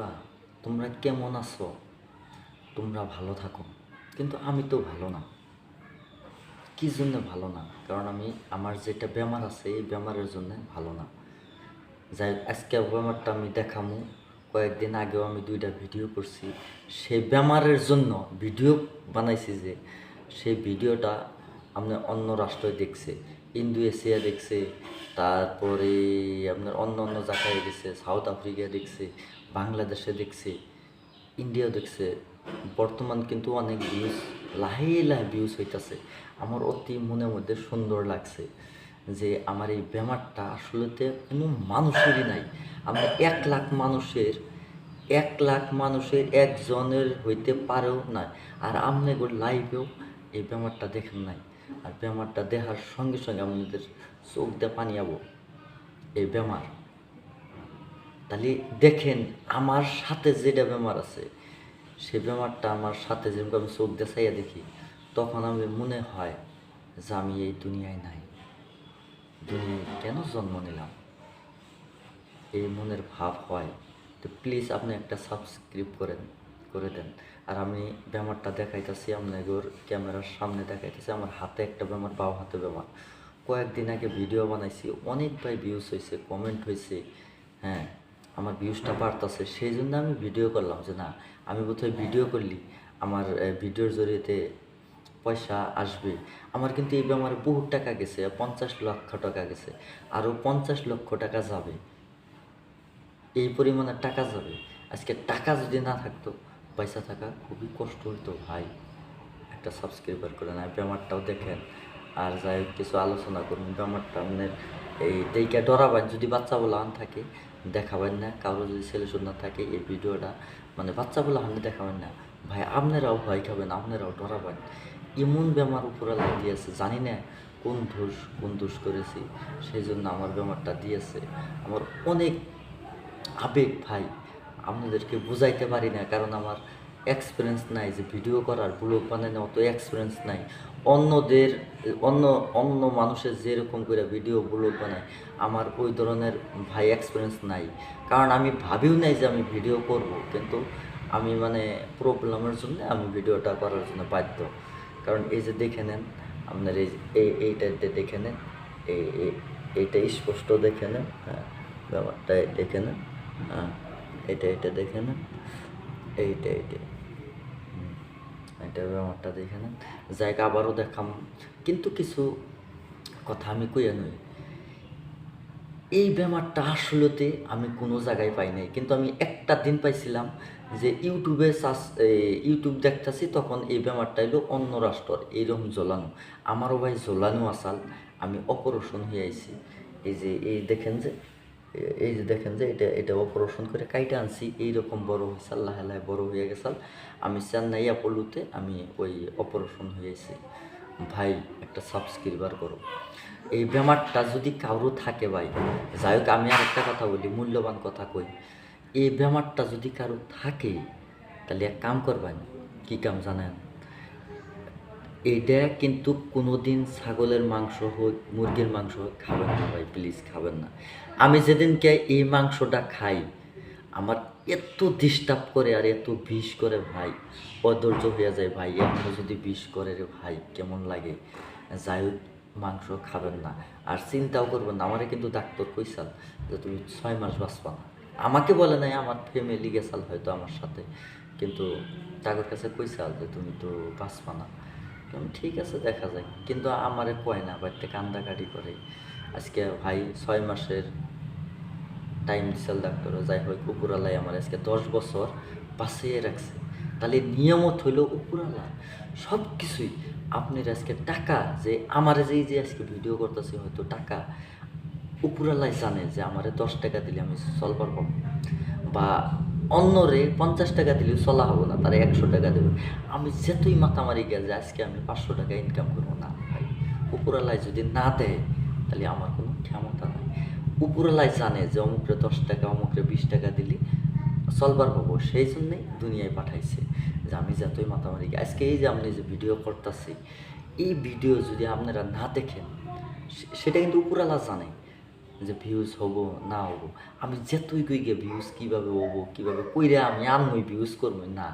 বন্ধুরা, তোমরা কেমন আছো? তোমরা ভালো থাকো। কিন্তু আমি তো ভালো না। কী জন্য ভালো না? কারণ আমার যেটা বেমার আছে এই বেমারের জন্য ভালো না। যাই আজকে বেমারটা আমি দেখামু। কয়েকদিন আগেও আমি 2টা ভিডিও করছি। সেই বেমারের জন্য ভিডিও বানাইছি, যে সেই ভিডিওটা আপনার অন্য রাষ্ট্রে দেখছে, ইন্দোনেশিয়া দেখছে, তারপরে আপনার অন্য অন্য জায়গায় গেছে, সাউথ আফ্রিকা দেখছে, বাংলাদেশে দেখছে, ইন্ডিয়াও দেখছে। বর্তমান কিন্তু অনেক ভিউজ, লাহে লাহে ভিউজ হইতেছে। আমার অতি মনের মধ্যে সুন্দর লাগছে যে আমার এই বেমারটা আসলেতে কোনো মানুষেরই নাই। আমরা 1 লাখ মানুষের একজনের হইতে পারেও না। আর আপনাদের লাইভেও এই বেমারটা দেখেন নাই। আর বেমারটা দেখার সঙ্গে সঙ্গে আপনাদের চোখ দিয়ে পানি যাবো। এই বেমার তাহলে দেখেন, আমার সাথে যেটা বেমার আছে সে বেমারটা আমার সাথে যেরকম আমি চোখ দিয়ে চাইয়া দেখি, তখন আমি মনে হয় যে আমি এই দুনিয়ায় নাই, দুনিয়ায় কেন জন্ম নিলাম, এই মনের ভাব হয়। তো প্লিজ আপনি একটা সাবস্ক্রাইব করে দেন। আর আমি বেমারটা দেখাইতেছি আপনাদের ক্যামেরার সামনে দেখাইতেছি। আমার হাতে একটা বেমার, বাও হাতে বেমার। কয়েকদিন আগে ভিডিও বানাইছি, অনেক ভাই ভিউজ হয়েছে, কমেন্ট হয়েছে। হ্যাঁ, আমার ভিউজটা বাড়তেছে, সেই জন্য আমি ভিডিও করলাম যে না, আমি বোধহয় ভিডিও করলি আমার ভিডিওর জরিয়েতে পয়সা আসবে। আমার কিন্তু এই বেমারে বহুত টাকা গেছে, 50 লক্ষ টাকা গেছে, আরও 50 লক্ষ টাকা যাবে। এই পরিমাণে টাকা যাবে। আজকে টাকা যদি না থাকতো, পয়সা থাকা খুবই কষ্ট হতো ভাই। একটা সাবস্ক্রাইবার করে না, বেমারটাও দেখেন। আর যাই হোক, কিছু আলোচনা করুন। বেমারটা আপনার এই দেখে ডরাবেন, যদি বাচ্চা বলে আন থাকে দেখাবেন না। কারো যদি ছেলে সন্তান থাকে এই ভিডিওটা মানে বাচ্চা বলে আনলে দেখাবেন না ভাই। আপনারাও ভয় খাবেন, আপনারাও ডরাবেন। এমন বেমার উপরে দিয়েছে, জানি না কোন দোষ করেছি, সেই জন্য আমার বেমারটা দিয়েছে। আমার অনেক আবেগ ভাই, আপনাদেরকে বুঝাইতে পারি না, কারণ আমার এক্সপিরিয়েন্স নাই যে ভিডিও করার, ব্লগ বানানোর অত এক্সপিরিয়েন্স নাই। অন্য মানুষের যেরকম করে ভিডিও ব্লগ বানায়, আমার ওই ধরনের ভাই এক্সপিরিয়েন্স নাই। কারণ আমি ভাবিও নাই যে আমি ভিডিও করব, কিন্তু আমি মানে প্রবলেমের জন্য আমি ভিডিওটা করার জন্য বাধ্য। কারণ এই যে দেখে নেন, আপনার এইটা দেখে নেন, এইটা স্পষ্ট দেখে নেন। হ্যাঁ, ব্যাপারটা দেখে নেন। হ্যাঁ, এটা দেখে নেন, এইটা এটা ব্যাপারটা দেখে নেন। জায়গা আবারও দেখাম, কিন্তু কিছু কথা আমি কইয়া নই। এই বেমারটা আসলেতে আমি কোনো জায়গায় পাই নাই, কিন্তু আমি একটা দিন পাইছিলাম যে ইউটিউব দেখতেছি, তখন এই বেমারটা এলো অন্য রাষ্ট্রের, এইরকম জ্বলানো। আমারও ভাই জ্বলানো আসাল, আমি অপারেশন হয়ে আইছি। এই যে দেখেন যে এটা অপারেশন করে কাইটা আনছি, এইরকম বড় হয়েছে, লাহে লাহে বড় হয়ে গেছাল। আমি চেন্নাই অ্যাপোলোতে আমি ওই অপারেশন হয়েছি। ভাই একটা সাবস্ক্রাইবার করো। এই বেমারটা যদি কারো থাকে ভাই, যাই হোক, আমি আর একটা কথা বলি, মূল্যবান কথা কই। এই বেমারটা যদি কারো থাকে, তাহলে এক কাম করবেন। কি কাম জানেন? এইটা কিন্তু কোনো দিন ছাগলের মাংস হোক, মুরগির মাংস হোক খাবেন না ভাই, প্লিজ খাবেন না। আমি যেদিনকে এই মাংসটা খাই, আমার এত ডিস্টার্ব করে আর এত বিষ করে ভাই, অধৈর্য হয়ে যায় ভাই। এখনও যদি বিষ করে রে ভাই, কেমন লাগে। যাই হোক, মাংস খাবেন না। আর চিন্তাও করবেন না, আমারে কিন্তু ডাক্তার কইসাল যে তুমি 6 মাস বাঁচবা না। আমাকে বলে নাই, আমার ফ্যামিলি গেছাল হয়তো আমার সাথে, কিন্তু তাদের কাছে কইসাল যে তুমি তো বাঁচবা না। ঠিক আছে, দেখা যায়। কিন্তু আমারে কয় না, বাড়িতে কান্দাকাটি করে। আজকে ভাই 6 মাসের টাইম দিছিল ডাক্তারও। যাই হোক, উপরালাই আমার আজকে 10 বছর বাঁচিয়ে রাখছে। তাহলে নিয়মত হইল উপরালা সব কিছুই। আপনার আজকে টাকা যে আমারে যে আজকে ভিডিও করতেছি, হয়তো টাকা উপরালাই জানে যে আমারে 10 টাকা দিলে আমি চলবার পাবো, বা অন্যরে 50 টাকা দিলেও চলা হবো না, তারা 100 টাকা দেবে। আমি যেতই মাতামারি গেছে যে আজকে আমি 500 টাকা ইনকাম করবো না ভাই, উপরালাই যদি না দেয় তাহলে আমার কোনো ক্ষমতা নাই। উপরালাই জানে যে অমুকরে 10 টাকা, অমুকরে 20 টাকা দিলে চলবার পাবো, সেই জন্যই দুনিয়ায় পাঠাইছে যে আমি যতই মাতামারি। আজকে এই যে আপনি যে ভিডিও করতেছি, এই ভিডিও যদি আপনারা না দেখেন, সেটা কিন্তু উপরালা জানে। যে ভিউজ হবো না হবো, আমি যেতই কই গিয়ে ভিউজ কীভাবে হবো কীভাবে কইরে আমি আনমই ভিউজ করবো না,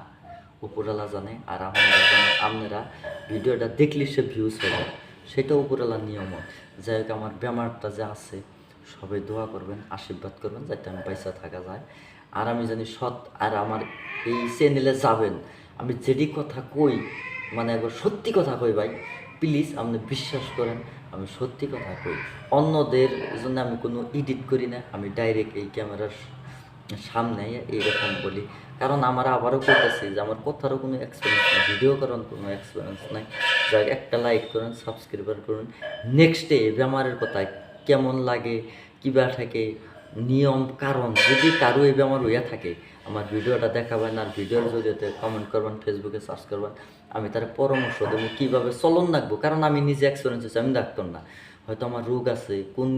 উপরওয়ালা জানে আর আপনারা জানে। আপনারা ভিডিওটা দেখলে সে ভিউজ হবে, সেটা উপরওয়ালার নিয়ম। যাই হোক, আমার বেমারটা যে আছে সবাই দোয়া করবেন, আশীর্বাদ করবেন যাতে আমি পয়সা থাকা যায়, আর আমি জানি সৎ। আর আমার এই চ্যানেলে যাবেন, আমি যেটি কথা কই মানে একবার সত্যি কথা কই ভাই, প্লিজ আপনি বিশ্বাস করেন, আমি সত্যি কথা কই। অন্যদের জন্য আমি কোনো এডিট করি না, আমি ডাইরেক্ট এই ক্যামেরার সামনে এইরকম বলি, কারণ আমার আবারও কইতেছি যে আমার কথারও কোনো এক্সপিরিয়েন্স নাই, ভিডিও করার কোনো এক্সপিরিয়েন্স নাই। যাই হোক, একটা লাইক করুন, সাবস্ক্রাইবার করুন। নেক্সটে বেমারের কথা কেমন লাগে, কিবা থাকে, নিয়ম কারণ যদি কারো এই বেমার হইয়া থাকে, আমার ভিডিওটা দেখাবেন আর ভিডিওর জরিয়তে কমেন্ট করবেন, ফেসবুকে সার্চ করবেন, আমি তার পরামর্শ দেবো কীভাবে চলন রাখবো। কারণ আমি নিজে এক্সপিরিয়েন্স হচ্ছে, আমি ডাক্তার না, হয়তো আমার রোগ আছে, কোন